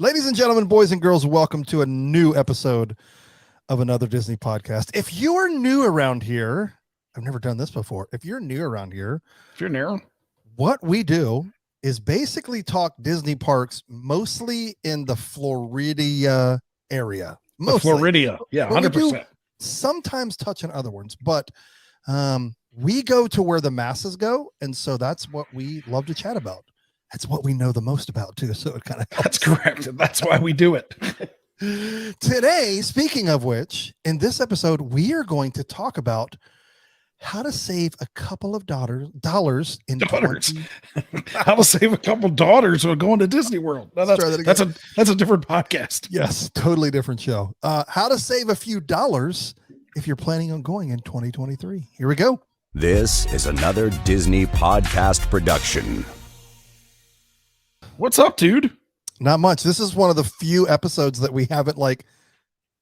Ladies and gentlemen, boys and girls, welcome to a new episode of another Disney podcast. If you are new around here, I've never done this before. If you're new around here, what we do is basically talk Disney parks, mostly in the Florida area. Florida, yeah, 100%. Sometimes touch on other ones, but we go to where the masses go, and so that's what we love to chat about. That's what we know the most about too. So it kind of That's correct. That's why we do it. Today, speaking of which, in this episode, we are going to talk about how to save a couple of dollars in daughters. How to save a couple daughters when going to Disney World. No, that's a different podcast. Yes, totally different show. How to save a few dollars if you're planning on going in 2023. Here we go. This is another Disney podcast production. What's up, dude? Not much. This is one of the few episodes that we haven't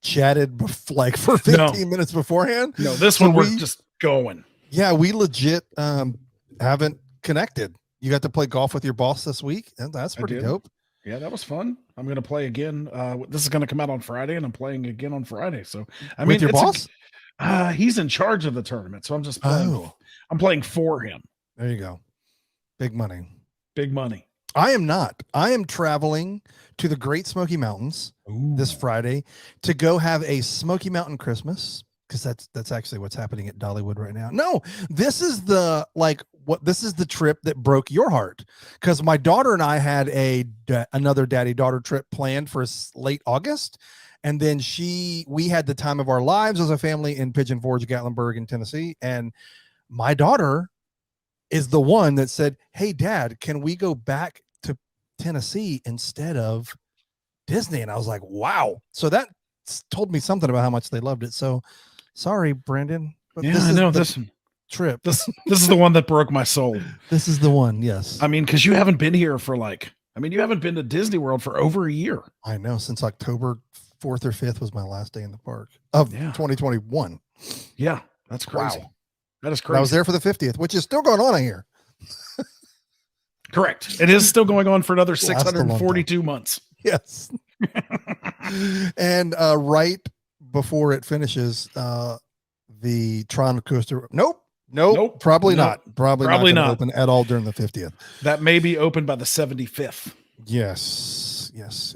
chatted for 15 minutes beforehand. No, this one we're just going. Yeah, we legit haven't connected. You got to play golf with your boss this week, and that's pretty dope. Yeah, that was fun. I'm going to play again. This is going to come out on Friday, and I'm playing again on Friday. So, with your boss? He's in charge of the tournament, so I'm just playing. I'm playing for him. There you go. Big money. Big money. I am not. I am traveling to the Great Smoky Mountains this Friday to go have a Smoky Mountain Christmas, because that's actually what's happening at Dollywood right now. No, this is the trip that broke your heart, because my daughter and I had another daddy-daughter trip planned for late August, and then we had the time of our lives as a family in Pigeon Forge, Gatlinburg in Tennessee, and my daughter is the one that said, "Hey Dad, can we go back to Tennessee instead of Disney?" And I was like, wow. So that told me something about how much they loved it. So sorry, Brandon. But yeah, I know this trip. This is the one that broke my soul. This is the one. Yes. I mean, because you haven't been here for you haven't been to Disney World for over a year. I know, since October 4th or 5th was my last day in the park of 2021. Yeah. That's crazy. Wow. That is crazy. I was there for the 50th, which is still going on here. Correct. It is still going on for another 642 months. Yes. And right before it finishes, the Tron coaster. Nope. Probably not. Probably not open at all during the 50th. That may be open by the 75th. Yes.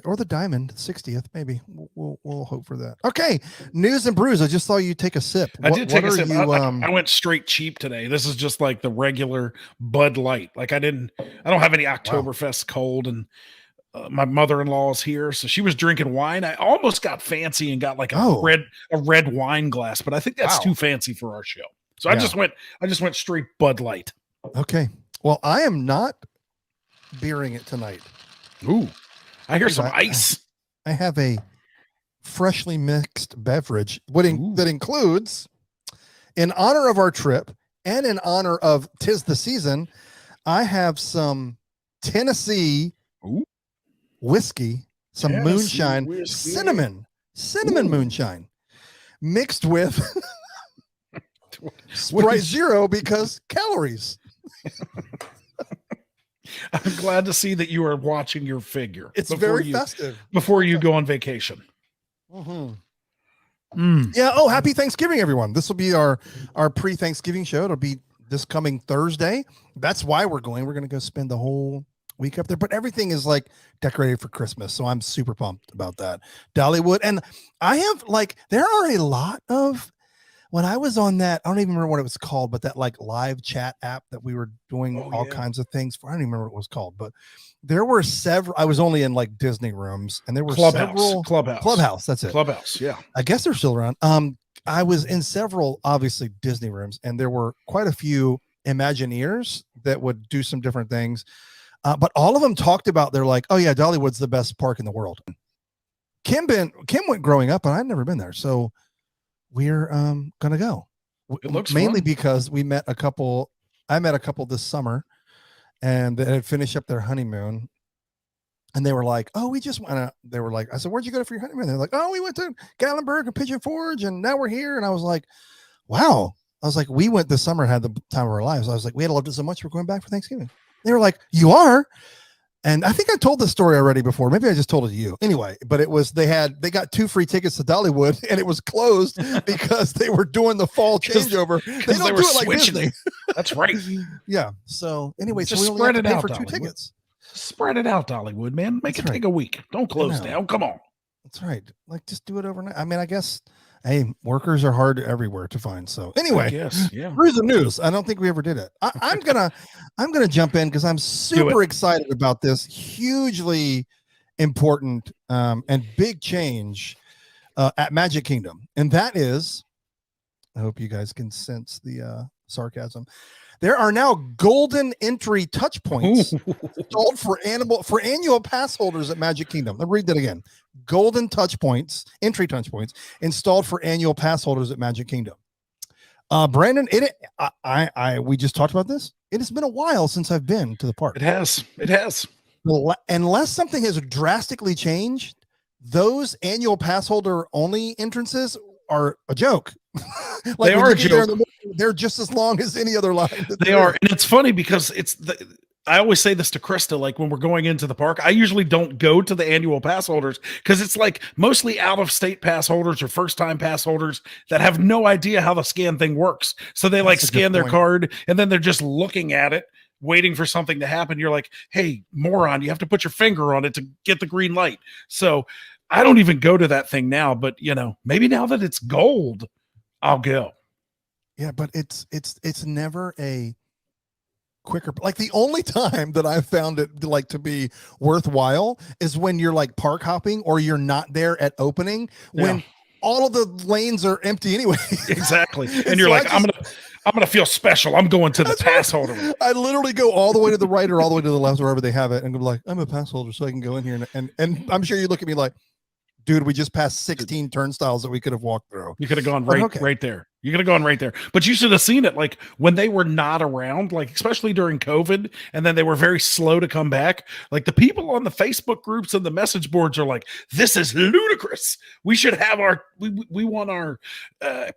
Or the Diamond 60th, maybe. We'll hope for that. Okay. News and brews. I just saw you take a sip. I did take a sip. I went straight cheap today. This is just like the regular Bud Light. I don't have any Oktoberfest cold, and my mother-in-law is here, so she was drinking wine. I almost got fancy and got a red wine glass, but I think that's too fancy for our show. So I just went straight Bud Light. Okay. Well, I am not beering it tonight. Ooh, I hear some ice. I have a freshly mixed beverage that includes, in honor of our trip and in honor of 'tis the season, I have some Tennessee whiskey, some moonshine, cinnamon moonshine mixed with Sprite Zero, because calories. I'm glad to see that you are watching your figure. It's very festive. Before you go on vacation. Mm-hmm. Yeah. Oh, happy Thanksgiving, everyone. This will be our pre-Thanksgiving show. It'll be this coming Thursday. That's why we're going. We're going to go spend the whole week up there. But everything is decorated for Christmas. So I'm super pumped about that. Dollywood. And I have there are a lot of, when I was on that, I don't even remember what it was called, but that live chat app that we were doing all kinds of things for. I don't even remember what it was called, but there were several. I was only in Disney rooms, and there were several Clubhouse. That's it. Clubhouse. Yeah. I guess they're still around. I was in several, obviously, Disney rooms, and there were quite a few Imagineers that would do some different things. But all of them talked about, they're like, oh yeah, Dollywood's the best park in the world. Kim went growing up, and I'd never been there. So we're gonna go. It looks mainly fun. Because I met a couple this summer, and they had finished up their honeymoon, and they were like, oh, we just went to, they were like, I said, where'd you go for your honeymoon? They're like, oh, we went to Gatlinburg and Pigeon Forge, and now we're here. And I was like, wow. I was like, we went this summer and had the time of our lives. I was like, we had loved it so much, we're going back for Thanksgiving. They were like, you are? And I think I told this story already before. Maybe I just told it to you. Anyway, but they got 2 free tickets to Dollywood, and it was closed because they were doing the fall changeover. They don't do it like Disney. That's right. Yeah. So anyway, just so we spread only it have to out. pay for 2 Dollywood. tickets. Spread it out, Dollywood, man. Make it take a week. Don't close down. Come on. That's right. Like, just do it overnight. I mean, I guess, hey, workers are hard everywhere to find. So anyway, through the news. I don't think we ever did it. I'm gonna jump in because I'm super excited about this hugely important and big change at Magic Kingdom, and that is, I hope you guys can sense the sarcasm. There are now golden entry touch points installed for annual pass holders at Magic Kingdom. Let me read that again. Golden touch points, entry touch points installed for annual pass holders at Magic Kingdom. Brandon, we just talked about this. It has been a while since I've been to the park. It has. Unless something has drastically changed, those annual pass holder only entrances are a joke. They are a joke. They're just as long as any other line. They are. And it's funny because I always say this to Krista, like when we're going into the park, I usually don't go to the annual pass holders because it's like mostly out of state pass holders or first time pass holders that have no idea how the scan thing works. So they scan their card and then they're just looking at it, waiting for something to happen. You're like, hey, moron, you have to put your finger on it to get the green light. So I don't even go to that thing now, but maybe now that it's gold, I'll go. Yeah, but it's never a quicker. Like the only time that I've found it to be worthwhile is when you're like park hopping or you're not there at opening when all of the lanes are empty anyway. Exactly. And you're like, I'm gonna feel special. I'm going to the pass holder. I literally go all the way to the right or all the way to the left, wherever they have it, and go like, I'm a pass holder, so I can go in here and I'm sure you look at me like, dude, we just passed 16 turnstiles that we could have walked through. You could have gone right there. You could have gone right there. But you should have seen it like when they were not around, like especially during COVID, and then they were very slow to come back. Like the people on the Facebook groups and the message boards are like, this is ludicrous. We should have we want our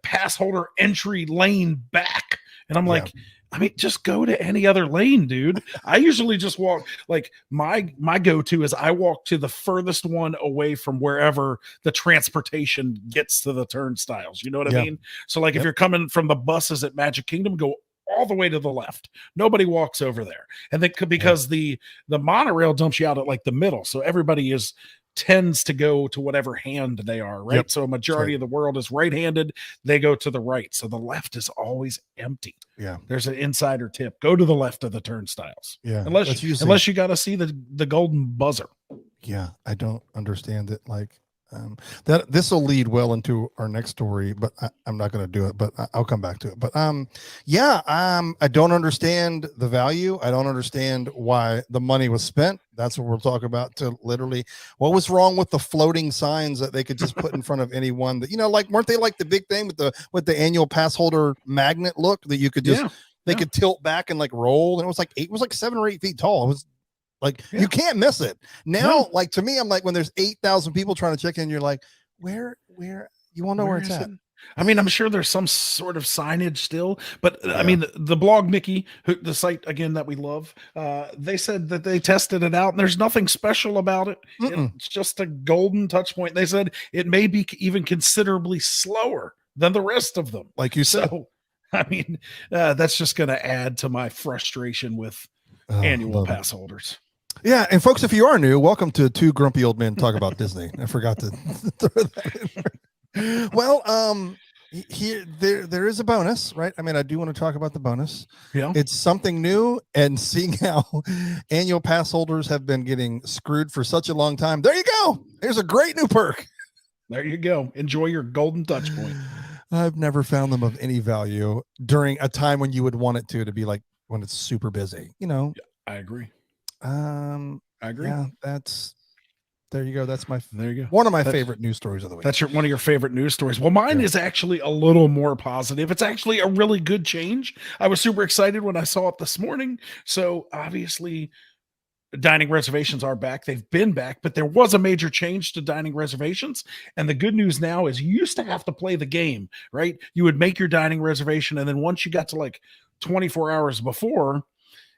pass holder entry lane back. And I'm like, I mean, just go to any other lane, dude. I usually just walk, like my go-to is I walk to the furthest one away from wherever the transportation gets to the turnstiles. You know what I mean? So like if you're coming from the buses at Magic Kingdom, go all the way to the left. Nobody walks over there. And then because the monorail dumps you out at like the middle. So everybody tends to go to whatever hand they are, right? Yep. So a majority of the world is right-handed. They go to the right. So the left is always empty. Yeah. There's an insider tip. Go to the left of the turnstiles. Yeah. Unless you got to see the golden buzzer. Yeah. I don't understand it. Like that this will lead well into our next story, but I'm not going to do it, but I'll come back to it. But I don't understand the value. I don't understand why the money was spent. That's what we're talking about. To literally, what was wrong with the floating signs that they could just put in front of anyone that, like, weren't they like the big thing with the annual pass holder magnet look that you could just, they could tilt back and like roll. And it was like 7 or 8 feet tall. It was like, you can't miss it. Now, like, to me, I'm like, when there's 8,000 people trying to check in, you're like, where you want to know where it's at? I mean, I'm sure there's some sort of signage still, but I mean, the blog Mickey, the site again that we love, they said that they tested it out and there's nothing special about it. It's just a golden touch point. They said it may be even considerably slower than the rest of them. Like you said. So, I mean, that's just going to add to my frustration with annual pass holders. Yeah, and folks, if you are new, welcome to Two Grumpy Old Men Talk About Disney. I forgot to throw that in there. Well, here there is a bonus, right? I mean, I do want to talk about the bonus. Yeah, it's something new, and seeing how annual pass holders have been getting screwed for such a long time. There you go. Here's a great new perk. There you go. Enjoy your golden touch point. I've never found them of any value during a time when you would want it to be like when it's super busy. Yeah, I agree. I agree. Yeah, there you go. That's one of my favorite news stories of the week. That's one of your favorite news stories. Well, mine is actually a little more positive. It's actually a really good change. I was super excited when I saw it this morning. So obviously dining reservations are back. They've been back, but there was a major change to dining reservations. And the good news now is you used to have to play the game, right? You would make your dining reservation. And then once you got to like 24 hours before,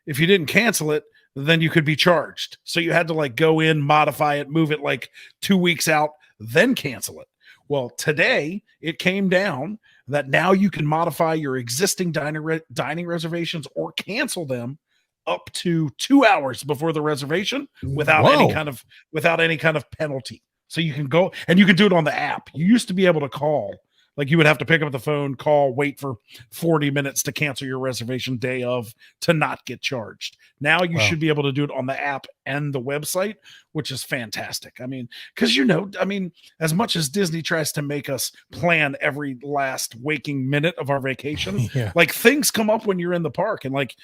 if you didn't cancel it, then you could be charged. So you had to like go in, modify it, move it like 2 weeks out, then cancel it. Well, today it came down that now you can modify your existing dining reservations or cancel them up to 2 hours before the reservation without any kind of penalty. So you can go and you can do it on the app. You used to be able to call. Like you would have to pick up the phone, call, wait for 40 minutes to cancel your reservation day of to not get charged. Now you should be able to do it on the app and the website, which is fantastic. I mean, because as much as Disney tries to make us plan every last waking minute of our vacation, like things come up when you're in the park and like,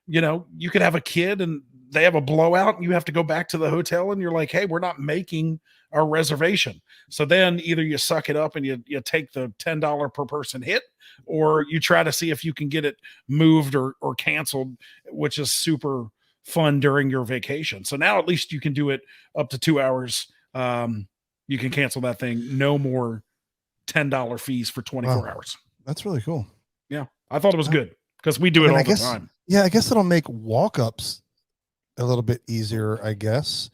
you could have a kid and they have a blowout and you have to go back to the hotel and you're like, hey, we're not making our reservation. So then either you suck it up and you take the $10 per person hit, or you try to see if you can get it moved or canceled, which is super fun during your vacation. So now at least you can do it up to 2 hours. You can cancel that thing. No more $10 fees for 24 hours. That's really cool. Yeah. I thought it was good because we do it all the time. Yeah. I guess it'll make walk-ups a little bit easier, I guess.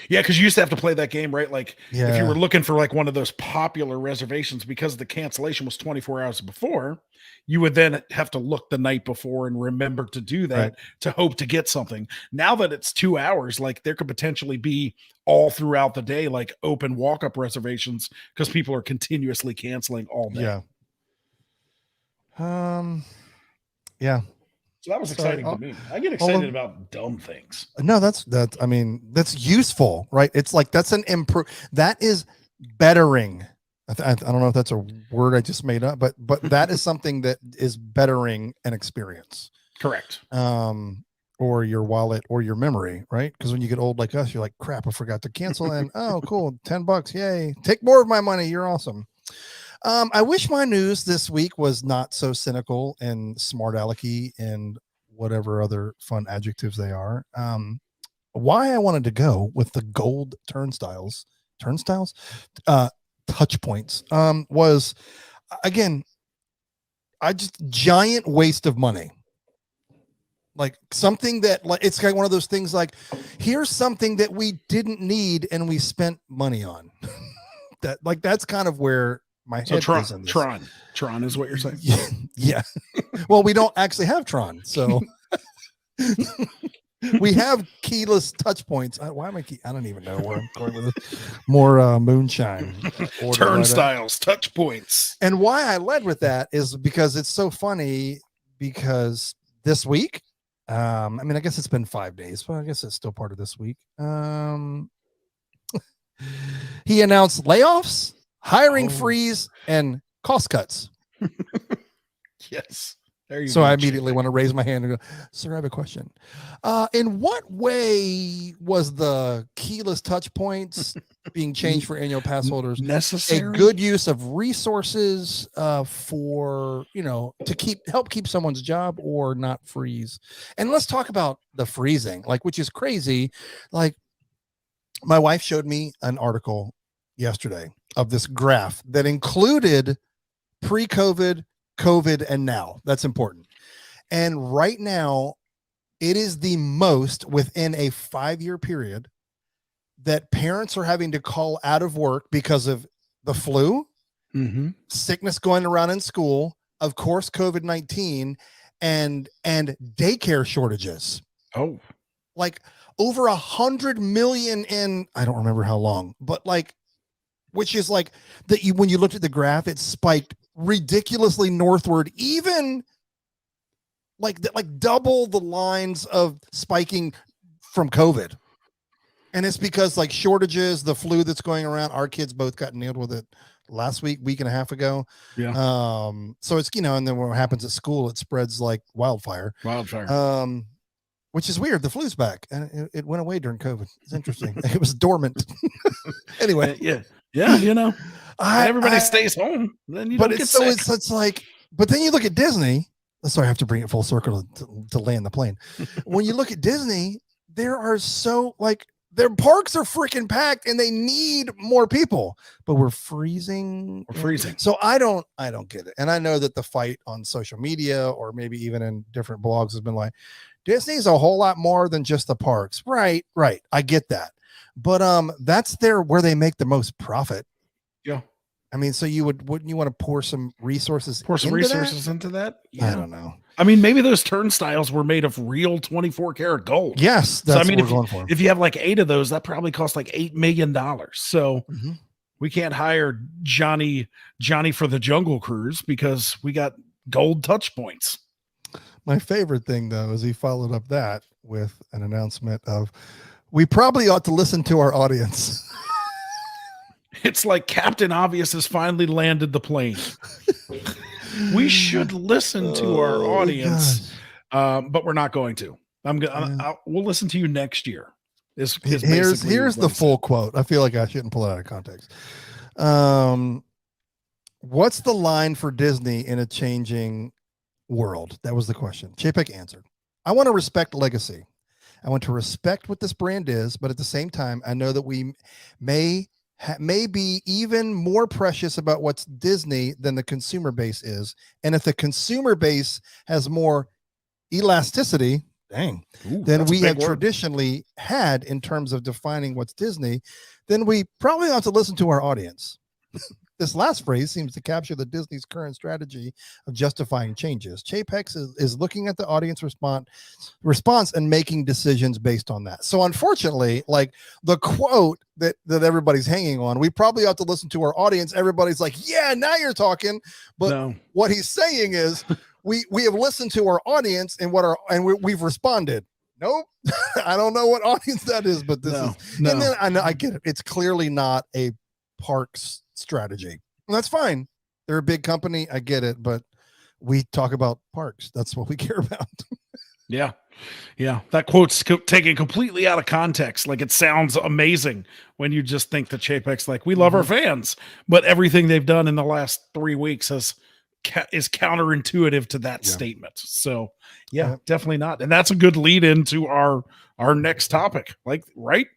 Yeah, because you used to have to play that game, right? Like if you were looking for like one of those popular reservations, because the cancellation was 24 hours before, you would then have to look the night before and remember to do that to hope to get something. Now that it's 2 hours, like there could potentially be all throughout the day, like open walk-up reservations because people are continuously canceling all day. Yeah. So that was exciting to me. I get excited about dumb things. No, that's useful, right? It's like that's an that is bettering. I don't know if that's a word I just made up, but that is something that is bettering an experience. Correct. Or your wallet or your memory, right? Because when you get old like us, you're like, crap, I forgot to cancel. And oh, cool, $10, yay! Take more of my money. You're awesome. I wish my news this week was not so cynical and smart alecky and whatever other fun adjectives they are. Why I wanted to go with the gold turnstiles, touch points, was again, giant waste of money. Like something that like it's like one of those things like here's something that we didn't need and we spent money on. That's kind of where my head is in this. Tron is what you're saying. Yeah. Well, we don't actually have Tron, so we have keyless touch points. Why am I? I don't even know where I'm going with this. More moonshine. Turnstiles, touch points. And why I led with that is because it's so funny. Because this week, I mean, I guess it's been 5 days, but I guess it's still part of this week. He announced layoffs, hiring freeze, and cost cuts. Yes. So I immediately want to raise my hand and go, sir, I have a question. In what way was the keyless touch points being changed for annual pass holders necessary? A good use of resources for, to help keep someone's job or not freeze? And let's talk about the freezing, which is crazy. Like my wife showed me an article yesterday of this graph that included pre-COVID, COVID, and now. That's important. And right now, it is the most within a 5-year period that parents are having to call out of work because of the flu, sickness going around in school, of course, COVID-19, and daycare shortages. Oh, like over 100 million in, I don't remember how long, but which is like that. When you looked at the graph, it spiked ridiculously northward, even like double the lines of spiking from COVID. And it's because shortages, the flu that's going around. Our kids both got nailed with it last week and a half ago. Yeah. So it's, and then what happens at school, it spreads like wildfire. Which is weird. The flu's back and it went away during COVID. It's interesting. It was dormant. Anyway. Yeah. Everybody stays home. Then you don't get sick. It's like, but then you look at Disney. Sorry, I have to bring it full circle to land the plane. When you look at Disney, there are their parks are freaking packed and they need more people, but we're freezing. So I don't get it. And I know that the fight on social media or maybe even in different blogs has been like, Disney's a whole lot more than just the parks. Right. I get that. But that's where they make the most profit. Yeah. I mean, so wouldn't you want to pour some resources into that? Yeah. I don't know. I mean, maybe those turnstiles were made of real 24 karat gold. Yes, that's what we're going for. If you have like 8 of those, that probably costs like $8 million. So we can't hire Johnny for the Jungle Cruise because we got gold touch points. My favorite thing, though, is he followed up that with an announcement of, we probably ought to listen to our audience. It's like Captain Obvious has finally landed the plane. We should listen to our audience, but we're not going to. We'll listen to you next year. Here's the full quote. I feel like I shouldn't pull it out of context. What's the line for Disney in a changing world? That was the question. Chapek answered, I want to respect legacy. I want to respect what this brand is, but at the same time, I know that we may be even more precious about what's Disney than the consumer base is. And if the consumer base has more elasticity, than we have traditionally had in terms of defining what's Disney, then we probably ought to listen to our audience. This last phrase seems to capture the Disney's current strategy of justifying changes. Chapek is looking at the audience response and making decisions based on that. So unfortunately, like the quote that everybody's hanging on, we probably ought to listen to our audience. Everybody's like, yeah, now you're talking. But what he's saying is we have listened to our audience and we've responded. Nope. I don't know what audience that is, but this is. And then I get it. It's clearly not a parks strategy. And that's fine. They're a big company. I get it, but we talk about parks. That's what we care about. Yeah. That quote's taken completely out of context. Like, it sounds amazing when you just think that Chapek's like, we love our fans, but everything they've done in the last 3 weeks is counterintuitive to that statement. So definitely not. And that's a good lead into our next topic. Like, right?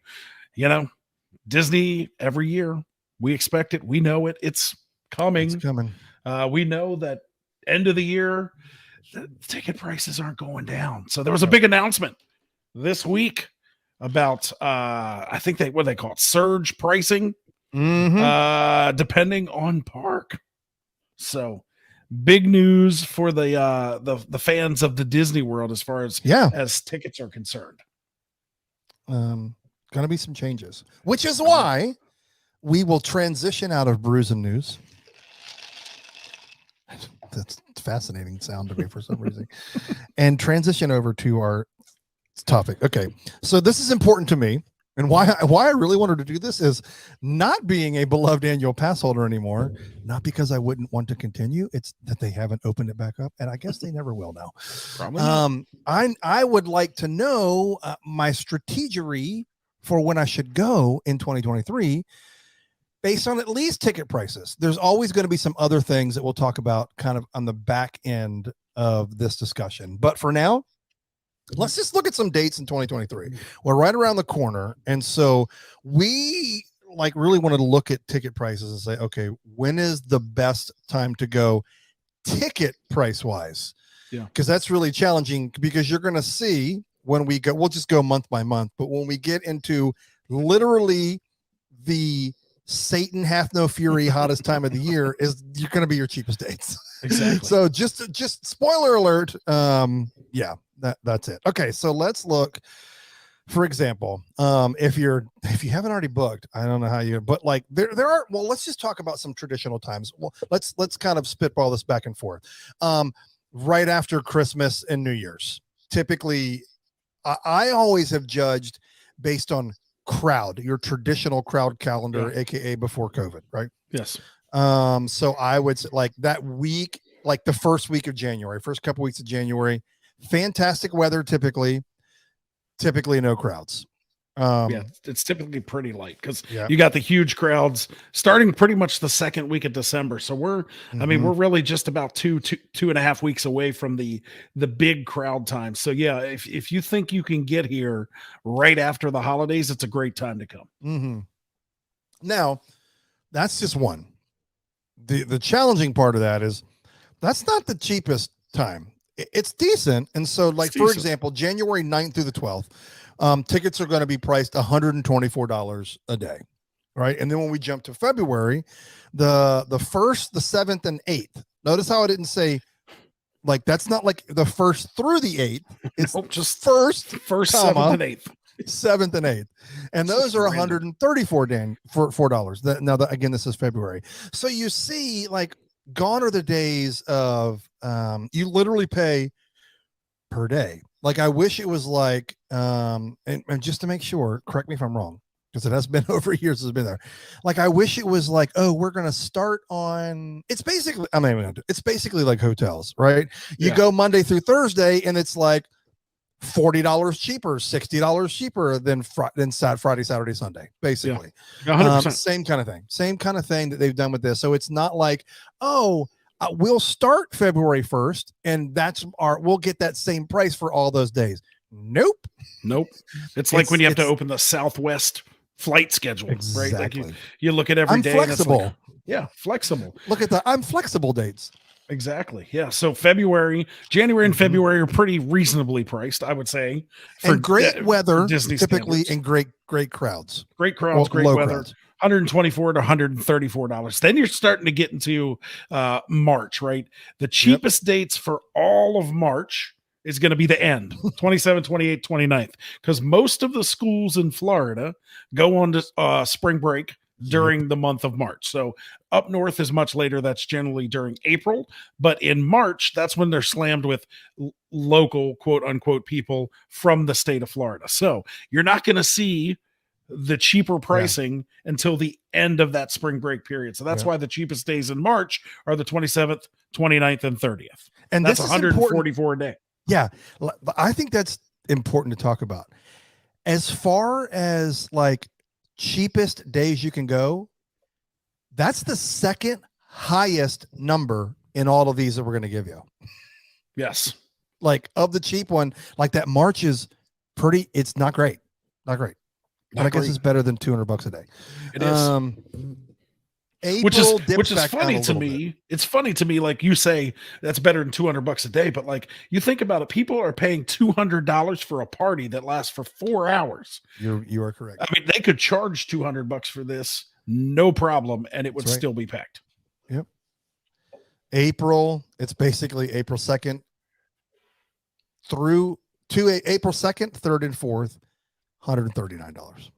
Disney every year, we expect it. We know it. It's coming. We know that end of the year, the ticket prices aren't going down. So there was a big announcement this week about, I think what they call it, surge pricing, depending on park. So big news for the fans of the Disney world as far as tickets are concerned. Going to be some changes, which is why we will transition out of brews and news. That's a fascinating sound to me for some reason. And transition over to our topic. Okay. So this is important to me. And why I really wanted to do this is not being a beloved annual pass holder anymore, not because I wouldn't want to continue. It's that they haven't opened it back up. And I guess they never will now. Probably not. I would like to know my strategy for when I should go in 2023 based on at least ticket prices. There's always going to be some other things that we'll talk about kind of on the back end of this discussion. But for now, let's just look at some dates in 2023. We're right around the corner. And so we really wanted to look at ticket prices and say, okay, when is the best time to go ticket price wise? Yeah. Because that's really challenging, because you're going to see when we go, we'll just go month by month, but when we get into literally the Satan hath no fury hottest time of the year, is you're going to be your cheapest dates. Exactly. So just spoiler alert. That's it. Okay. So let's look, for example, if you haven't already booked, I don't know how you, but like there are, well, let's just talk about some traditional times. Well, let's kind of spitball this back and forth. Right after Christmas and New Year's, typically I always have judged based on crowd, your traditional crowd calendar, aka before COVID, right? Yes. So I would say like that week, like the first week of January, first couple weeks of January, fantastic weather, typically no crowds. It's typically pretty light because you got the huge crowds starting pretty much the second week of December. So we're really just about two and a half weeks away from the big crowd time. So if you think you can get here right after the holidays, it's a great time to come. Mm-hmm. Now, that's just one. The challenging part of that is that's not the cheapest time. it's decent. And so, like, for decent. example, January 9th through the 12th, tickets are going to be priced $124 a day. Right. And then when we jump to February, the 1st, the 7th, and 8th, notice how I didn't say, like, that's not like the 1st through the 8th. It's just first, 7th, and 8th. 7th and 8th, and those are $134. Now, again, this is February. So you see, like, gone are the days of you literally pay per day. Like, I wish it was like, and just to make sure, correct me if I'm wrong, because it has been over years it's been there. Like, I wish it was like, oh, we're gonna start on. It's basically, it's basically like hotels, right? You go Monday through Thursday, and it's like $40 cheaper, $60 cheaper than Friday, Saturday, Sunday, basically. Yeah, same kind of thing that they've done with this. So it's not like, oh, we'll start February 1st and we'll get that same price for all those days. Nope. It's like when you have to open the Southwest flight schedule, exactly. Right? Like you look at every day. Flexible. And it's like, flexible. Look at I'm flexible dates. Exactly. Yeah. So January and February are pretty reasonably priced, I would say. For great weather, Disney typically, standards. and great crowds. Great crowds, great weather. Crowds. $124 to $134. Then you're starting to get into March, right? The cheapest dates for all of March is going to be the end, 27, 28, 29th, because most of the schools in Florida go on to spring break during the month of March. So up north is much later. That's generally during April, but in March, that's when they're slammed with local quote unquote people from the state of Florida. So you're not going to see the cheaper pricing until the end of that spring break period. So that's why the cheapest days in March are the 27th, 29th, and 30th. And that's 144 a day. Yeah. I think that's important to talk about. As far as like cheapest days you can go, that's the second highest number in all of these that we're going to give you. Yes. Like, of the cheap one, like that March is pretty, it's not great. But I guess it's better than $200 a day. It is. April which is funny to me. It's funny to me, like you say, that's better than $200 a day. But like you think about it, people are paying $200 for a party that lasts for 4 hours. You are correct. I mean, they could charge $200 for this, no problem, and it would still be packed. Yep. April, it's basically April 2nd through to April 2nd, 3rd, and 4th, $139.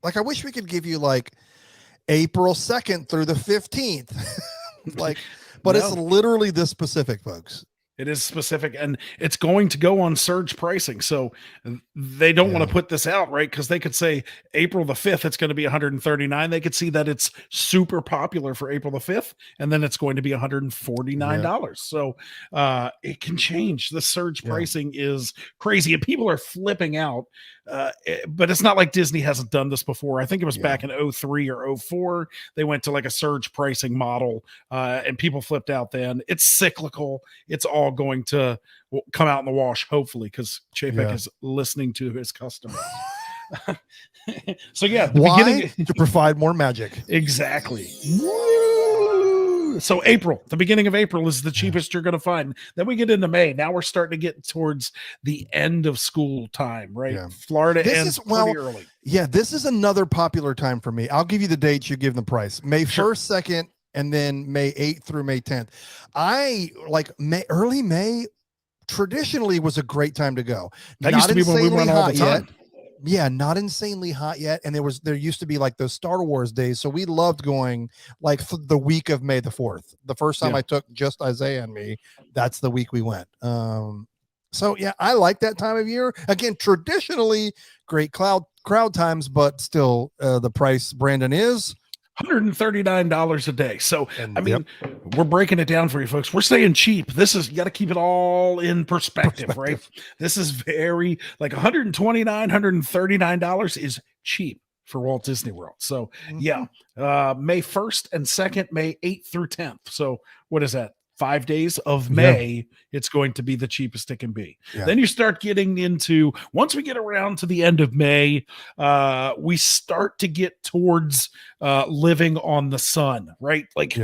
Like, I wish we could give you like April 2nd through the 15th. Like, but it's literally this specific, folks. It is specific, and it's going to go on surge pricing. So they don't want to put this out, right? Because they could say April the 5th, it's going to be $139. They could see that it's super popular for April the 5th, and then it's going to be $149. So it can change. The surge pricing is crazy, and people are flipping out. But it's not like Disney hasn't done this before. I think it was back in 03 or 04. They went to like a surge pricing model, and people flipped out then. It's cyclical. It's all going to come out in the wash, hopefully, because Chapek is listening to his customers. So why? To provide more magic. Exactly. So the beginning of April is the cheapest you're going to find. Then we get into May. Now we're starting to get towards the end of school time, right? Yeah. Florida ends pretty early. Yeah, this is another popular time for me. I'll give you the dates, you give them the price. May 1st, 2nd, and then May 8th through May 10th. I like early May traditionally was a great time to go. That used to be when we went all the time. Yeah, not insanely hot yet. And there used to be like those Star Wars days. So we loved going like the week of May the 4th. The first time I took just Isaiah and me, that's the week we went. So yeah, I like that time of year. Again, traditionally great crowd times, but still the price, Brandon, is $139 a day. So, I mean, we're breaking it down for you folks. We're saying cheap. This is, you got to keep it all in perspective, right? This is very like $129, $139 is cheap for Walt Disney World. So May 1st and 2nd, May 8th through 10th. So what is that? 5 days of May, it's going to be the cheapest it can be. Then you start getting into, once we get around to the end of May, we start to get towards living on the sun, right? Like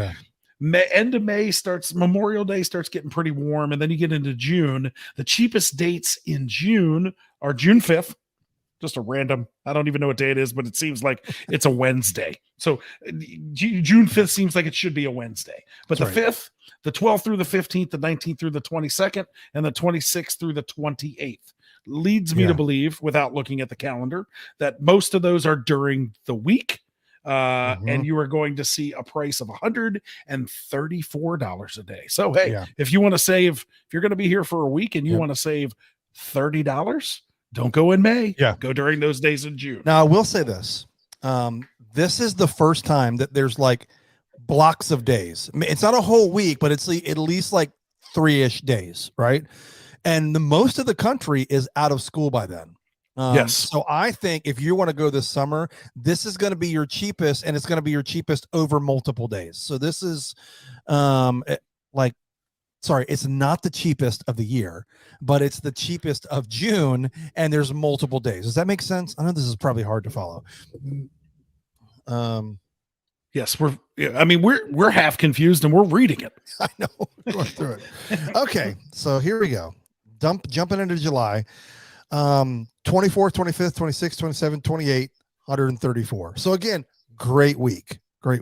End of May starts, Memorial Day starts getting pretty warm, and then you get into June. The cheapest dates in June are June 5th. Just a random, I don't even know what day it is, but it seems like it's a Wednesday. So June 5th seems like it should be a Wednesday. But That's the right. 5th, the 12th through the 15th, the 19th through the 22nd, and the 26th through the 28th leads me to believe, without looking at the calendar, that most of those are during the week. And you are going to see a price of $134 a day. So, hey, if you want to save, if you're going to be here for a week and you want to save $30, don't go in May. Go during those days in June. Now, I will say this. This is the first time that there's like blocks of days. I mean, it's not a whole week, but it's at least like 3-ish days, right? And the most of the country is out of school by then. Yes. So I think if you want to go this summer, this is going to be your cheapest, and it's going to be your cheapest over multiple days. So this is it's not the cheapest of the year, but it's the cheapest of June, and there's multiple days. Does that make sense? I know this is probably hard to follow. Yes, we're half confused, and we're reading it. I know. We're going through it. Okay, so here we go. Jumping into July. 24th, 25th, 26th, 27th, 28th, 134. So again, great week. Great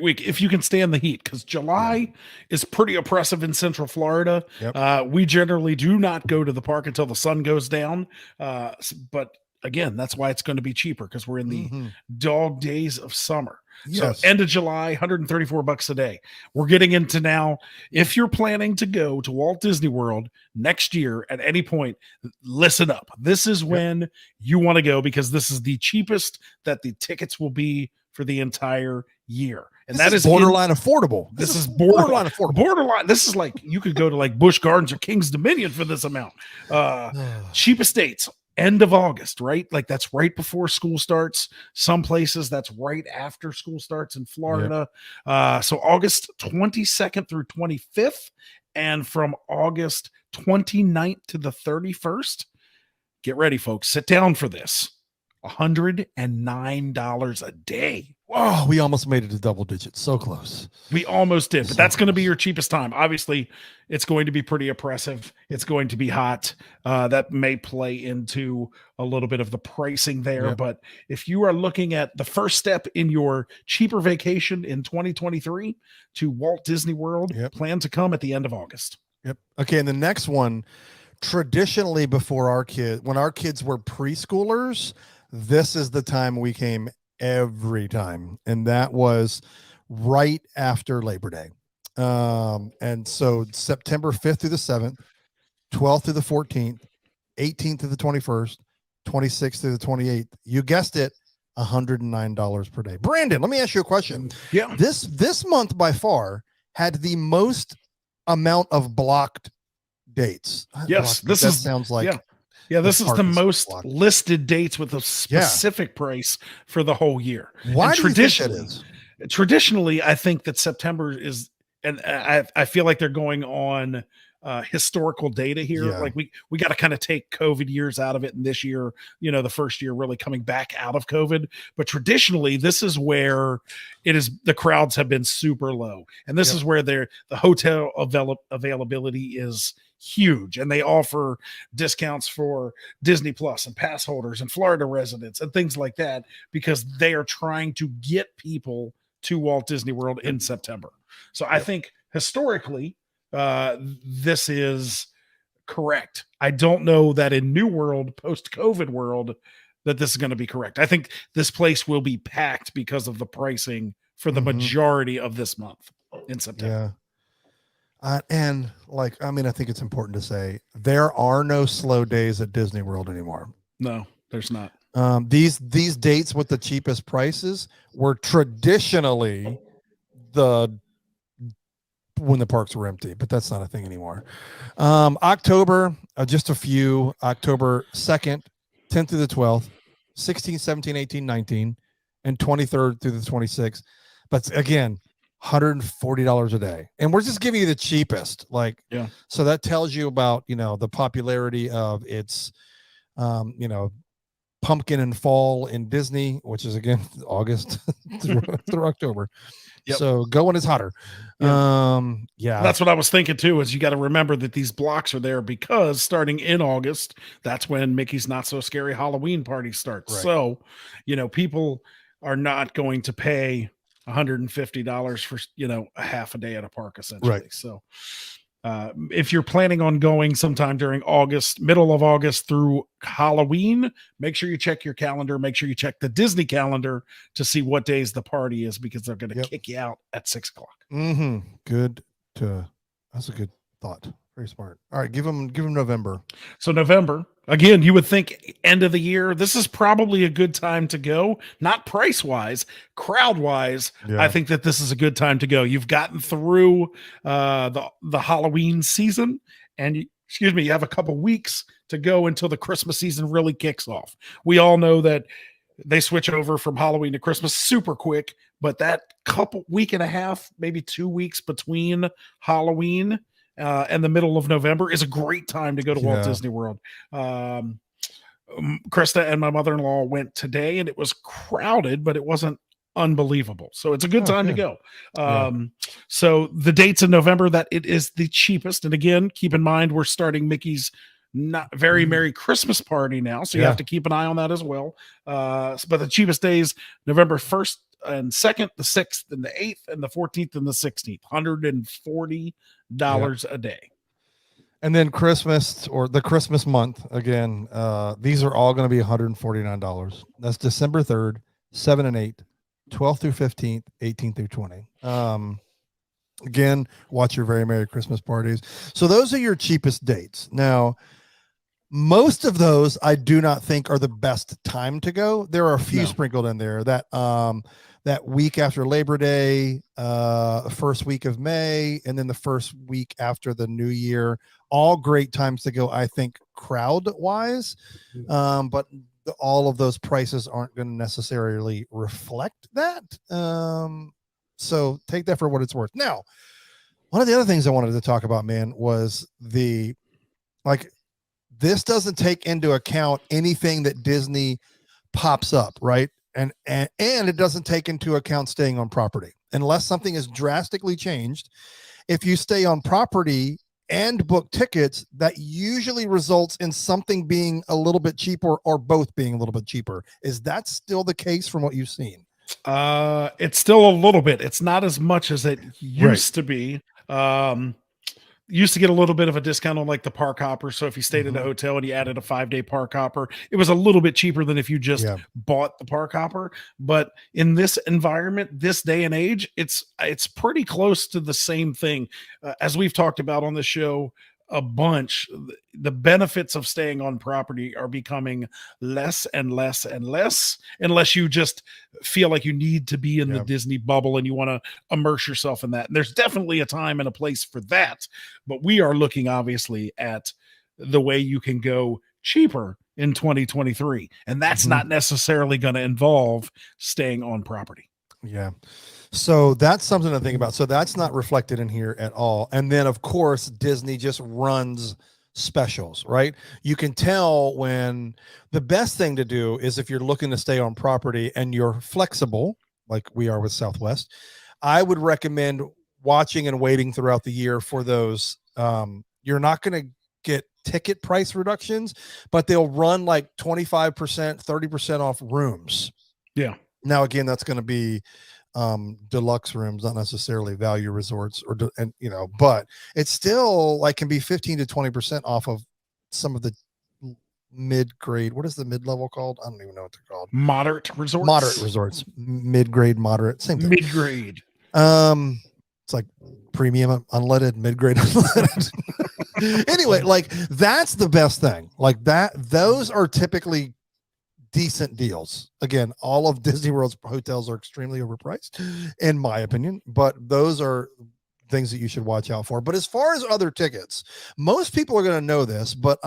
week if you can stand the heat, because July is pretty oppressive in Central Florida. We generally do not go to the park until the sun goes down. But again, that's why it's going to be cheaper, because we're in the dog days of summer. Yes. So end of July, $134 a day. We're getting into now, if you're planning to go to Walt Disney World next year at any point, listen up. This is when you want to go, because this is the cheapest that the tickets will be for the entire year. And that is borderline affordable. This is borderline affordable. Borderline. This is like, you could go to like Busch Gardens or King's Dominion for this amount. Cheapest dates, end of August, right? Like that's right before school starts. Some places that's right after school starts in Florida. So August 22nd through 25th, and from August 29th to the 31st. Get ready, folks. Sit down for this. $109 a day. Whoa, we almost made it to double digits. So close. We almost did, but that's going to be your cheapest time. Obviously, it's going to be pretty oppressive. It's going to be hot. That may play into a little bit of the pricing there. But if you are looking at the first step in your cheaper vacation in 2023 to Walt Disney World, plan to come at the end of August. Okay, and the next one, traditionally before when our kids were preschoolers, this is the time we came every time, and that was right after Labor Day. And so September 5th through the 7th, 12th through the 14th, 18th through the 21st, 26th through the 28th. You guessed it, $109 per day. Brandon, let me ask you a question. This month by far had the most amount of blocked dates. Yes, this sounds like this is the most listed dates with a specific price for the whole year. Why do you think that is? Traditionally, I think that September is, and I feel like they're going on historical data here. Like we got to kind of take COVID years out of it, and this year, the first year really coming back out of COVID. But traditionally, this is where the crowds have been super low, and this is where the hotel availability is huge, and they offer discounts for Disney Plus and pass holders and Florida residents and things like that, because they are trying to get people to Walt Disney World in September. So I think historically, this is correct. I don't know that in New World, post-COVID world, that this is going to be correct. I think this place will be packed because of the pricing for the majority of this month in September. And I think it's important to say there are no slow days at Disney World anymore. No, there's not. These dates with the cheapest prices were traditionally when the parks were empty, but that's not a thing anymore. October, just a few. October 2nd, 10th through the 12th, 16, 17, 18, 19, and 23rd through the 26th. But again, $140 a day, and we're just giving you the cheapest. So that tells you about the popularity of its pumpkin and fall in Disney, which is again August through October. Yep. So go when it's hotter. Yeah. That's what I was thinking too, is you got to remember that these blocks are there because starting in August, that's when Mickey's Not So Scary Halloween party starts. Right. So, people are not going to pay $150 for, a half a day at a park, essentially. Right. So, if you're planning on going sometime during August, middle of August through Halloween, make sure you check your calendar. Make sure you check the Disney calendar to see what days the party is, because they're going to kick you out at 6 o'clock. Good. That's a good thought. Very smart. All right, give them November. So November, again, you would think end of the year. This is probably a good time to go. Not price wise, crowd wise. Yeah. I think that this is a good time to go. You've gotten through the Halloween season, and you have a couple weeks to go until the Christmas season really kicks off. We all know that they switch over from Halloween to Christmas super quick, but that week and a half, maybe 2 weeks between Halloween and the middle of November is a great time to go to Walt Disney World. Krista and my mother-in-law went today, and it was crowded, but it wasn't unbelievable. So it's a good time to go. So the dates in November that it is the cheapest. And again, keep in mind, we're starting Mickey's Not Very Merry Christmas party now. So you have to keep an eye on that as well. But the cheapest days, November 1st and 2nd, the 6th and the 8th, and the 14th and the 16th, $140 a day. And then Christmas, or the Christmas month, again, these are all going to be $149. That's December 3rd, 7 and 8, 12th through 15th, 18th through 20. Again, watch your Very Merry Christmas parties. So those are your cheapest dates. Now, most of those I do not think are the best time to go. There are a few sprinkled in there that that week after Labor Day, first week of May, and then the first week after the New Year. All great times to go, I think, crowd wise. But all of those prices aren't going to necessarily reflect that. So take that for what it's worth. Now, one of the other things I wanted to talk about, man, was this doesn't take into account anything that Disney pops up, right? And it doesn't take into account staying on property unless something is drastically changed. If you stay on property and book tickets, that usually results in something being a little bit cheaper or both being a little bit cheaper. Is that still the case from what you've seen? It's still a little bit. It's not as much as it used to be. Used to get a little bit of a discount on like the park hopper. So if you stayed in a hotel and you added a 5-day park hopper, it was a little bit cheaper than if you just bought the park hopper. But in this environment, this day and age, it's pretty close to the same thing. As we've talked about on the show a bunch, the benefits of staying on property are becoming less and less and less, unless you just feel like you need to be in the Disney bubble and you want to immerse yourself in that. And there's definitely a time and a place for that, but we are looking obviously at the way you can go cheaper in 2023, and that's not necessarily going to involve staying on property. Yeah. So that's something to think about. So that's not reflected in here at all. And then, of course, Disney just runs specials, right? You can tell when the best thing to do is if you're looking to stay on property and you're flexible, like we are with Southwest, I would recommend watching and waiting throughout the year for those. You're not going to get ticket price reductions, but they'll run like 25%, 30% off rooms. Yeah. Now, again, that's going to be deluxe rooms, not necessarily value resorts, but it's still like can be 15 to 20% off of some of the mid-grade. What is the mid-level called? I don't even know what they're called. Moderate resorts, mid-grade, moderate, same thing. Mid-grade. It's like premium unleaded, mid-grade unleaded. Anyway, like that's the best thing. Like that, those are typically decent deals. Again, all of Disney World's hotels are extremely overpriced, in my opinion, but those are things that you should watch out for. But as far as other tickets, most people are going to know this, but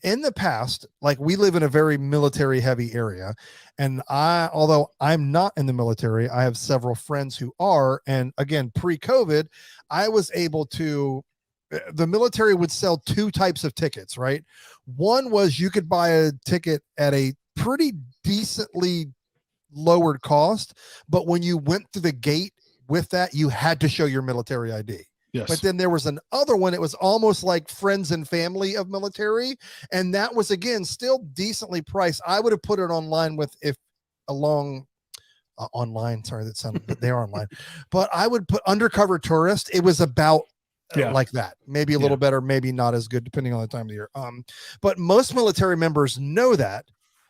in the past, like we live in a very military heavy area, and although I'm not in the military, I have several friends who are, and again, pre-COVID, I was able to, the military would sell two types of tickets, right? One was you could buy a ticket at a pretty decently lowered cost, but when you went through the gate with that, you had to show your military ID. Yes. But then there was another one. It was almost like friends and family of military. And that was, again, still decently priced. I would have put it online online. Sorry, that sounded, but they are online. But I would put undercover tourist. It was about like that. Maybe a little better, maybe not as good, depending on the time of the year. But most military members know that.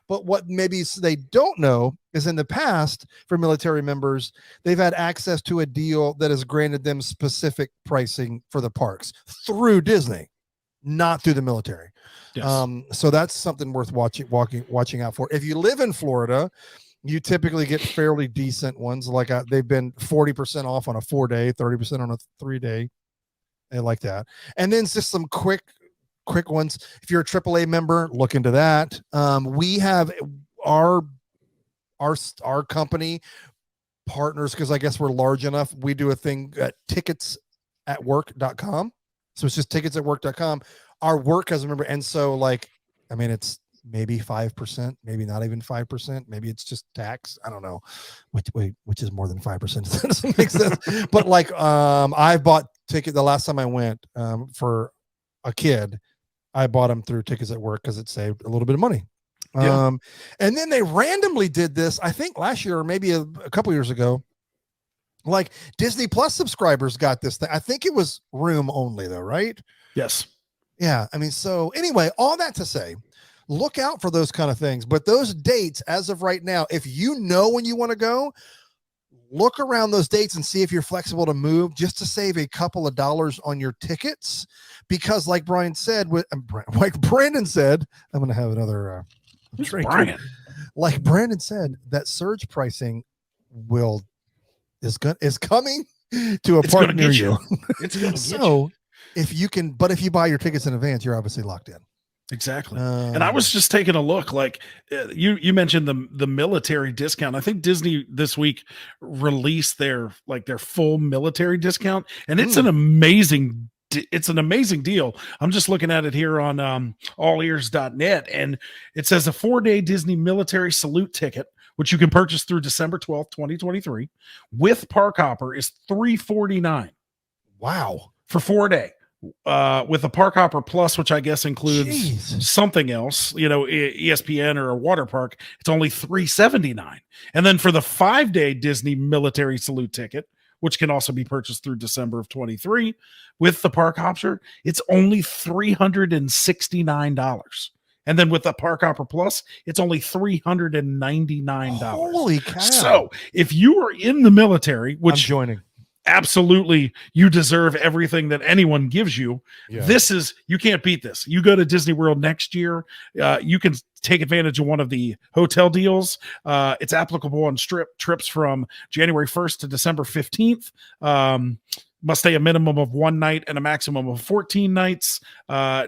But what maybe they don't know is in the past, for military members, they've had access to a deal that has granted them specific pricing for the parks through Disney, not through the military. Yes. So that's something worth watching out for. If you live in Florida, you typically get fairly decent ones. Like they've been 40% off on a 4-day, 30% on a 3-day. They like that. And then just some quick ones. If you're a AAA member, look into that. We have our company partners, because I guess we're large enough. We do a thing at ticketsatwork.com. So it's just ticketsatwork.com. Our work has a member. And so it's maybe 5%, maybe not even 5%. Maybe it's just tax. I don't know which is more than 5%. That doesn't make sense. But I bought ticket the last time I went for a kid. I bought them through Tickets at Work because it saved a little bit of money. Yeah. And then they randomly did this, I think last year or maybe a couple years ago. Like Disney Plus subscribers got this thing. I think it was room only though, right? Yes. Yeah. I mean, so anyway, all that to say, look out for those kind of things. But those dates, as of right now, if you know when you want to go, look around those dates and see if you're flexible to move, just to save a couple of dollars on your tickets. Because like Brandon said, I'm going to have another drink. Brian. Like Brandon said, that surge pricing is coming to a park near you. It's going to so if you buy your tickets in advance, you're obviously locked in. Exactly. And I was just taking a look, you mentioned the military discount. I think Disney this week released their full military discount, and it's an amazing deal. I'm just looking at it here on allears.net, and it says a 4-day Disney military salute ticket, which you can purchase through December 12th, 2023 with Park Hopper, is $349. Wow. For 4-day. With a Park Hopper Plus, which I guess includes something else, ESPN or a water park, it's only $379. And then for the 5-day Disney military salute ticket, which can also be purchased through December of 23 with the Park Hopper, it's only $369. And then with the Park Hopper Plus, it's only $399. Holy cow. So if you are in the military, which I'm joining. Absolutely, you deserve everything that anyone gives you. Yeah. You can't beat this. You go to Disney World next year, you can take advantage of one of the hotel deals. It's applicable on trips from January 1st to December 15th. Must stay a minimum of 1 night and a maximum of 14 nights.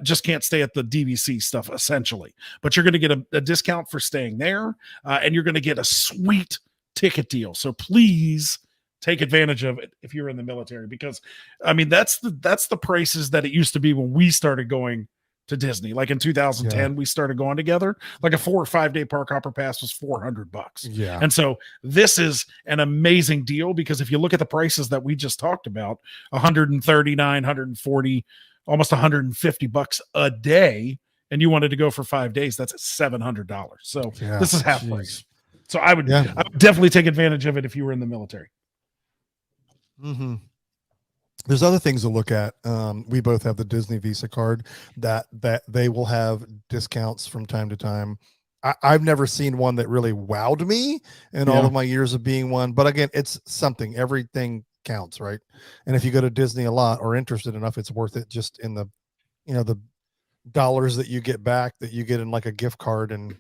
Just can't stay at the DVC stuff, essentially. But you're going to get a discount for staying there, and you're going to get a sweet ticket deal. So please take advantage of it if you're in the military, because I mean that's the prices that it used to be when we started going to Disney. Like in 2010, we started going together. Like a 4 or 5-day Park Hopper pass was $400. Yeah. And so this is an amazing deal, because if you look at the prices that we just talked about, $139, $140, almost $150 a day, and you wanted to go for 5 days, that's $700. So this is half price. So I would definitely take advantage of it if you were in the military. Mm-hmm. There's other things to look at. We both have the Disney Visa card that they will have discounts from time to time. I've never seen one that really wowed me in all of my years of being one. But again, it's something. Everything counts, right? And if you go to Disney a lot or interested enough, it's worth it just in the, the dollars that you get back that you get in like a gift card and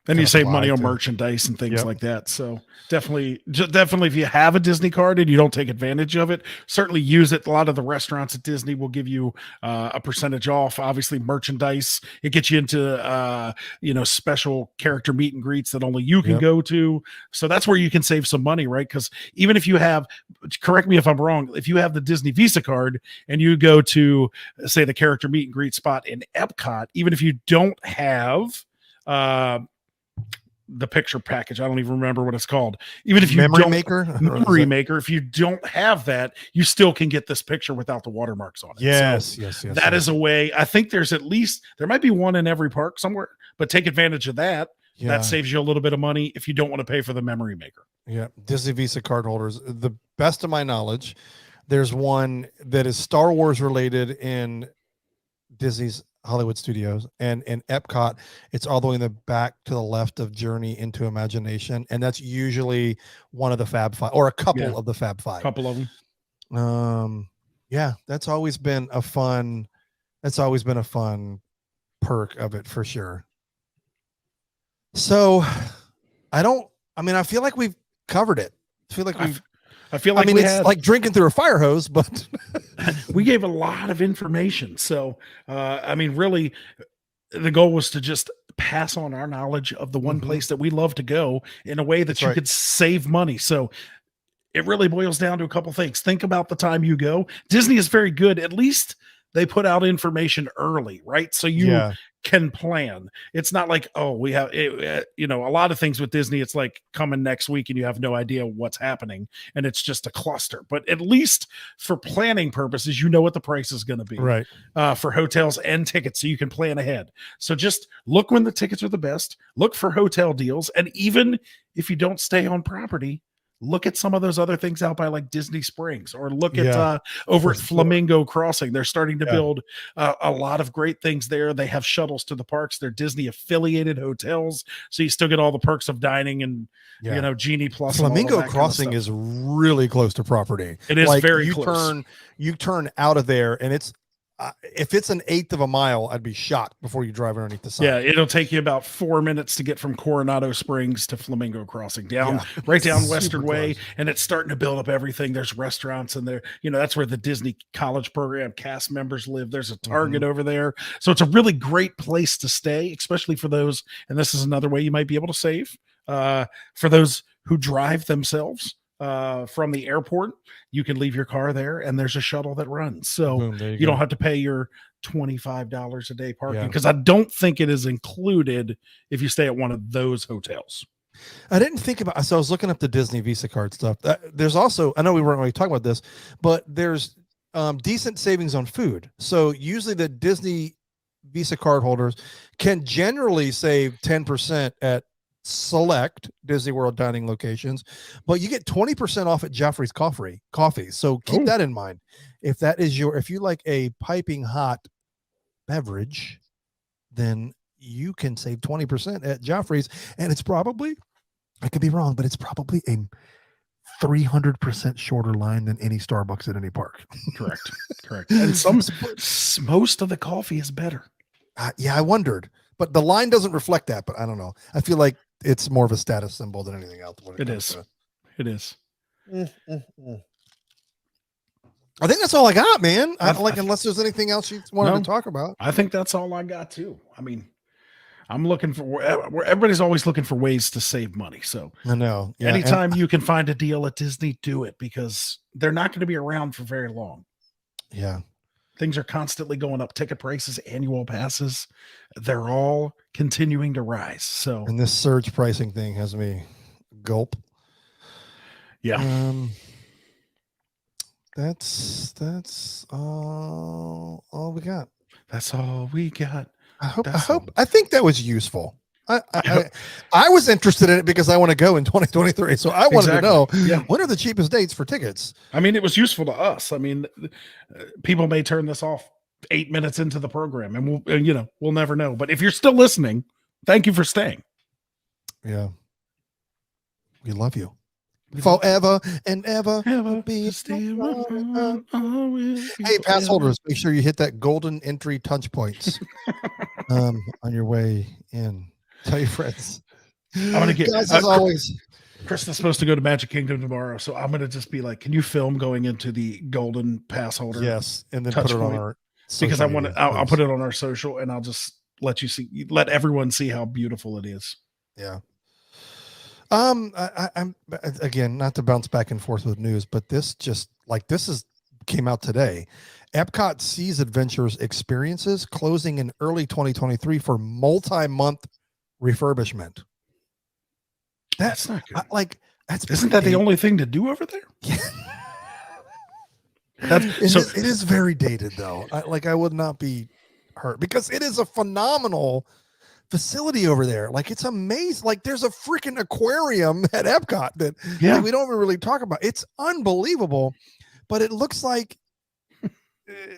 you save money on merchandise and things like that. So definitely, if you have a Disney card and you don't take advantage of it, certainly use it. A lot of the restaurants at Disney will give you a percentage off. Obviously, merchandise, it gets you into special character meet and greets that only you can go to. So that's where you can save some money, right? Because even if you have, correct me if I'm wrong, if you have the Disney Visa card and you go to, say, the character meet and greet spot in Epcot, even if you don't have the picture package. I don't even remember what it's called. Even if you memory don't maker, if you don't have that, you still can get this picture without the watermarks on it. Yes. That is a way. I think there might be one in every park somewhere, but take advantage of that. Yeah. That saves you a little bit of money if you don't want to pay for the memory maker. Yeah. Disney Visa card holders. The best of my knowledge, there's one that is Star Wars related in Disney's Hollywood Studios, and in Epcot, it's all the way in the back to the left of Journey into Imagination, and that's usually one of the Fab Five or a couple of the Fab Five. Couple of them. Yeah, that's always been a fun perk of it for sure. So, I feel like we've covered it. It's like drinking through a fire hose, but we gave a lot of information. So, really, the goal was to just pass on our knowledge of the one place that we love to go in a way that you could save money. So it really boils down to a couple things. Think about the time you go. Disney is very good. At least they put out information early, right? So you can plan. It's not like, we have, a lot of things with Disney, it's like coming next week and you have no idea what's happening and it's just a cluster. But at least for planning purposes, you know what the price is going to be, right? For hotels and tickets, so you can plan ahead. So just look when the tickets are the best, look for hotel deals. And even if you don't stay on property, look at some of those other things out by like Disney Springs, or look at over at Flamingo Crossing. They're starting to build a lot of great things there. They have shuttles to the parks. They're Disney affiliated hotels, so you still get all the perks of dining and Genie Plus. Flamingo Crossing is really close to property. It is very close. You turn out of there, and it's if it's 1/8 of a mile, I'd be shocked before you drive underneath the sign. Yeah, it'll take you about 4 minutes to get from Coronado Springs to Flamingo Crossing, right down Western Way, and it's starting to build up everything. There's restaurants in there. That's where the Disney College Program cast members live. There's a Target over there. So it's a really great place to stay, especially for those, and this is another way you might be able to save, for those who drive themselves. From the airport, you can leave your car there and there's a shuttle that runs. So you don't have to pay your $25 a day parking, because I don't think it is included if you stay at one of those hotels. I didn't think about, so I was looking up the Disney Visa card stuff. There's also, I know we weren't really talking about this, but there's decent savings on food. So usually the Disney Visa card holders can generally save 10% at select Disney World dining locations, but you get 20% off at Joffrey's Coffee. So keep that in mind. If you like a piping hot beverage, then you can save 20% at Joffrey's. And it's probably, I could be wrong, but it's probably a 300% shorter line than any Starbucks at any park. Correct. And most of the coffee is better. I wondered, but the line doesn't reflect that, but I don't know. I feel like it's more of a status symbol than anything else. It is. I think that's all I got, man. Unless there's anything else you wanted to talk about. I think that's all I got too. I mean, I'm looking for everybody's always looking for ways to save money. So I know. Yeah, anytime you can find a deal at Disney, do it, because they're not going to be around for very long. Yeah. Things are constantly going up. Ticket prices, annual passes, they're all continuing to rise. So, and this surge pricing thing has me gulp. Yeah. That's all we got. That's all we got. I think that was useful. I was interested in it because I want to go in 2023. So I wanted to know what are the cheapest dates for tickets. I mean, it was useful to us. I mean, people may turn this off 8 minutes into the program, and we'll never know. But if you're still listening, thank you for staying. Yeah, we love you forever and ever. Be hey, pass holders, make sure you hit that golden entry touch points on your way in. Tell your friends. I'm gonna get guys, as always. Kristen's supposed to go to Magic Kingdom tomorrow, so I'm gonna just be like, "Can you film going into the golden pass holder?" Yes, and then put it on our because I want to. I'll put it on our social, and I'll just let everyone see how beautiful it is. Yeah. I'm again, not to bounce back and forth with news, but this came out today. Epcot Seas Adventures Experiences closing in early 2023 for multi-month refurbishment. That's not good. Isn't that the only thing to do over there? Yeah. It is very dated though. I would not be hurt because it is a phenomenal facility over there. Like, it's amazing. Like, there's a freaking aquarium at Epcot that we don't even really talk about. It's unbelievable, but it looks like the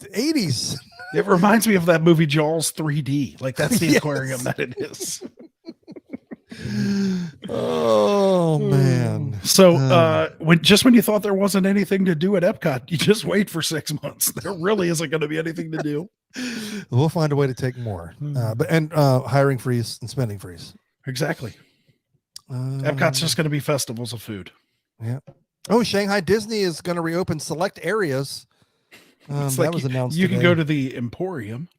80s. It reminds me of that movie Jaws 3D. Like, that's the aquarium that it is. Oh man. So when you thought there wasn't anything to do at Epcot, you just wait for 6 months. There really isn't going to be anything to do. We'll find a way to take more. But hiring freeze and spending freeze. Exactly. Epcot's just going to be festivals of food. Yeah. Oh, Shanghai Disney is going to reopen select areas. That was announced. You can go to the Emporium.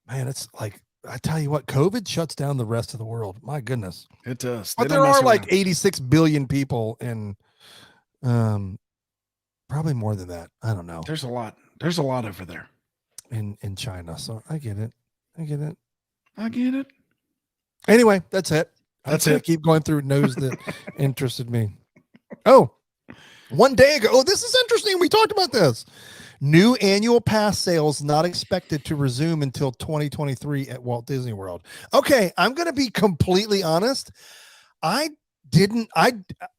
Man, it's like, I tell you what, COVID shuts down the rest of the world. My goodness. It does. But there are like 86 billion people in, probably more than that. I don't know. There's a lot. There's a lot over there in China. So I get it. Anyway, that's it. That's it. Keep going through news that interested me. Oh, one day ago. Oh, this is interesting. We talked about this. New annual pass sales not expected to resume until 2023 at Walt Disney World. Okay, I'm going to be completely honest. You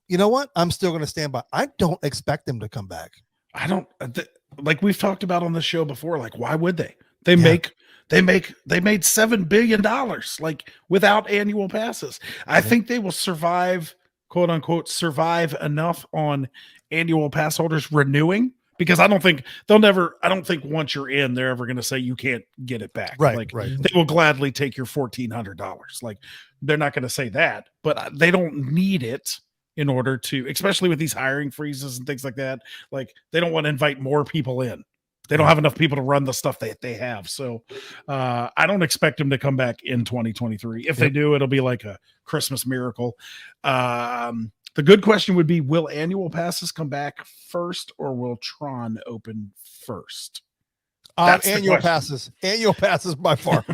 know what? I'm still going to stand by. I don't expect them to come back. I don't like we've talked about on the show before. Like, why would they? They made $7 billion like without annual passes. I think they will survive, quote unquote, survive enough on annual pass holders renewing. Because I don't think once you're in, they're ever going to say you can't get it back. Right. They will gladly take your $1,400. Like, they're not going to say that, but they don't need it in order to, especially with these hiring freezes and things like that. Like, they don't want to invite more people in. They don't have enough people to run the stuff that they have. So I don't expect them to come back in 2023. If they do, it'll be like a Christmas miracle. The good question would be, will annual passes come back first or will Tron open first? Annual passes by far.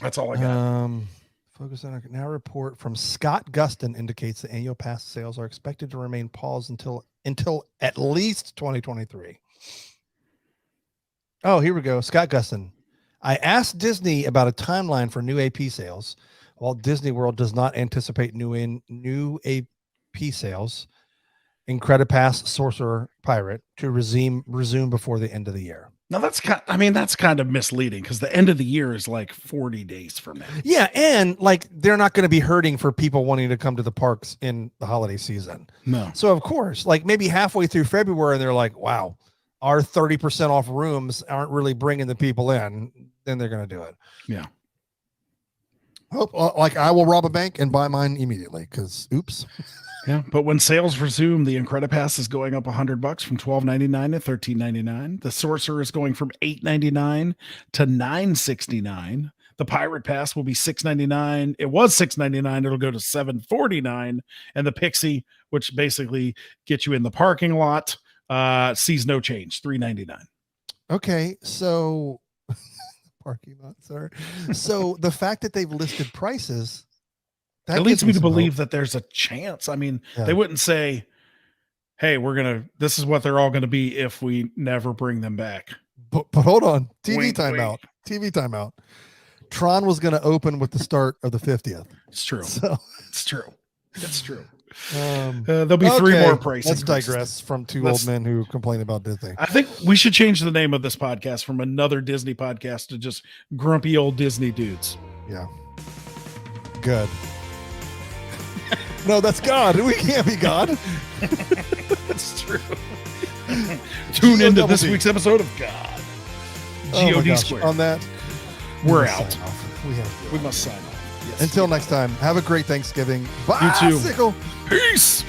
That's all I got. Focus on now. Report from Scott Guston indicates that annual pass sales are expected to remain paused until at least 2023. Oh, here we go. Scott Guston. I asked Disney about a timeline for new AP sales. Walt Disney World does not anticipate new AP sales, Incredipass, Sorcerer, Pirate to resume before the end of the year. Now that's kind of misleading because the end of the year is like 40 days from now. Yeah, and like they're not going to be hurting for people wanting to come to the parks in the holiday season. No. So of course, like maybe halfway through February, they're like, "Wow, our 30% off rooms aren't really bringing the people in." Then they're going to do it. Yeah. Hope like I will rob a bank and buy mine immediately because oops. Yeah, but when sales resume, the Incredipass is going up $100 from $12.99 to $13.99. The Sorcerer is going from $8.99 to $9.69. The Pirate Pass will be $6.99. It was $6.99. It'll go to $7.49. And the Pixie, which basically gets you in the parking lot, sees no change, $3.99. Okay, so parking lot, sorry. So the fact that they've listed prices, it leads me to believe that there's a chance. I mean, they wouldn't say, "Hey, this is what they're all going to be if we never bring them back." But hold on, TV timeout. Tron was going to open with the start of the 50th. It's true. So it's true. There'll be 3 more prices. Let's digress from two old men who complain about Disney. I think we should change the name of this podcast from Another Disney Podcast to just Grumpy Old Disney Dudes. Yeah. Good. No, that's God. We can't be God. That's true. Tune into this week's episode of God. God squared. On that, we're out. We must sign off. Yes. Until next time, have a great Thanksgiving. Bye. You too. Peace.